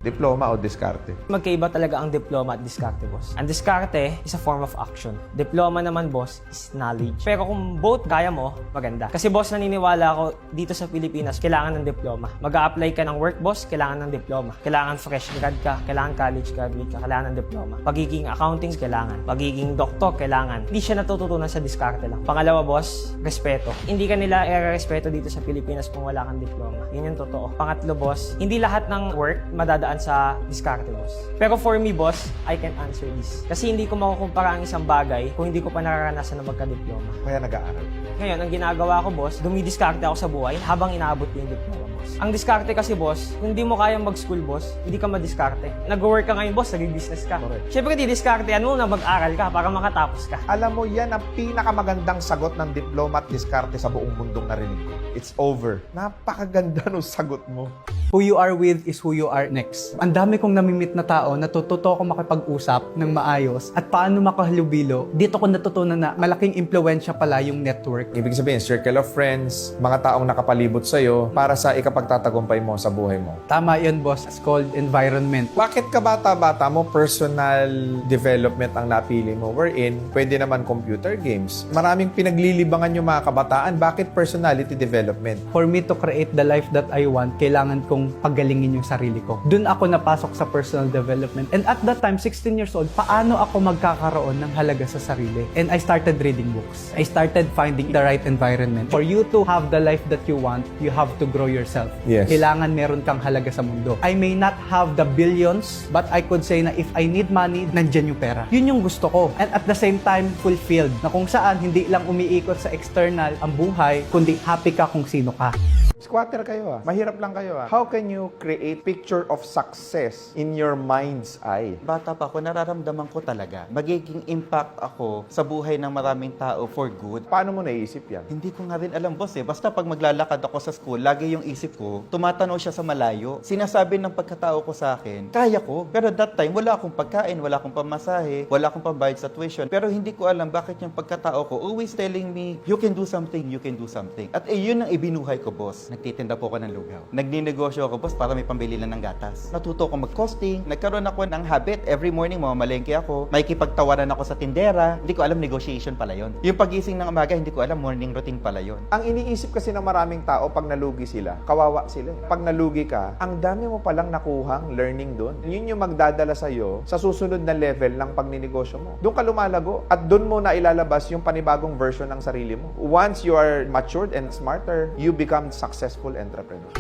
Diploma o diskarte? Magkaiba talaga ang diploma at diskarte, boss. Ang diskarte is a form of action. Diploma naman, boss, is knowledge. Pero kung both kaya mo, maganda. Kasi, boss, naniniwala ako dito sa Pilipinas, kailangan ng diploma. Mag-a-apply ka ng work, boss, kailangan ng diploma. Kailangan fresh grad ka, kailangan college graduate ka, kailangan ng diploma. Pagiging accounting, kailangan. Pagiging doktor, kailangan. Hindi siya natututunan sa diskarte lang. Pangalawa, boss, respeto. Hindi ka nila i-respeto dito sa Pilipinas kung wala kang diploma. Yun yung totoo. Pangatlo, boss, hindi lahat ng work madadaan sa diskarte, boss. Pero for me, boss, I can answer this. Kasi hindi ko makukumpara ang isang bagay kung hindi ko pa nararanasan na magka-diploma. Kaya nag-aaral. Ngayon, ang ginagawa ko, boss, dumidiskarte ako sa buhay habang inaabot ko yung diploma, boss. Ang diskarte kasi, boss, kung hindi mo kayang mag-school, boss, hindi ka madiskarte. Nag-work ka ngayon, boss, nag-business ka. Correct. Siyempre, didiskartehan mo na mag-aral ka para makatapos ka. Alam mo, yan ang pinakamagandang sagot ng diploma at diskarte sa buong mundong narinig ko. It's over. Napakaganda ng sagot mo. Who you are with is who you are next. Ang dami kong namimit na tao, natututo ako makipag-usap ng maayos at paano makahalubilo. Dito ko natutunan na malaking impluensya pala yung network. Ibig sabihin, circle of friends, mga taong nakapalibot sa'yo para sa ikapagtatagumpay mo sa buhay mo. Tama yun, boss. It's called environment. Bakit ka bata-bata mo, personal development ang napili mo? Wherein, pwede naman computer games. Maraming pinaglilibangan yung mga kabataan. Bakit personality development? For me to create the life that I want, kailangan kong pagalingin yung sarili ko. Doon ako napasok sa personal development. And at that time, 16 years old, paano ako magkakaroon ng halaga sa sarili? And I started reading books. I started finding the right environment. For you to have the life that you want, you have to grow yourself. Yes. Kailangan meron kang halaga sa mundo. I may not have the billions, but I could say na if I need money, nandyan yung pera. Yun yung gusto ko. And at the same time, fulfilled. Na kung saan, hindi lang umiikot sa external ang buhay, kundi happy ka kung sino ka. Squatter kayo Mahirap lang kayo How can you create picture of success in your mind's eye? Bata pa ako, nararamdaman ko talaga. Magiging impact ako sa buhay ng maraming tao for good. Paano mo naisip yan? Hindi ko nga rin alam, boss eh. Basta pag maglalakad ako sa school, lagi yung isip ko, tumatanaw siya sa malayo. Sinasabi ng pagkatao ko sa akin, kaya ko. Pero that time, wala akong pagkain, wala akong pamasahe, wala akong pambayad sa tuition. Pero hindi ko alam bakit yung pagkatao ko always telling me, you can do something, you can do something. At yun ang ibinuhay ko, boss. Nagtitinda po ako ng lugaw. Nagninegosyo ako, boss, para may pambili lang ng gatas. Natuto ko mag-costing. Nagkaroon ako ng habit. Every morning, mamamalengke ako. May kipagtawaran ako sa tindera. Hindi ko alam, negotiation pala yon. Yung pagising ng umaga, hindi ko alam, morning routine pala yon. Ang iniisip kasi ng maraming tao pag nalugi sila, kawawa sila. Pag nalugi ka, ang dami mo palang nakuhang learning doon. Yun yung magdadala sa'yo sa susunod na level ng pagninegosyo mo. Doon ka lumalago at doon mo na ilalabas yung panibagong version ng sarili mo. Once you are matured and smarter, you become successful entrepreneur.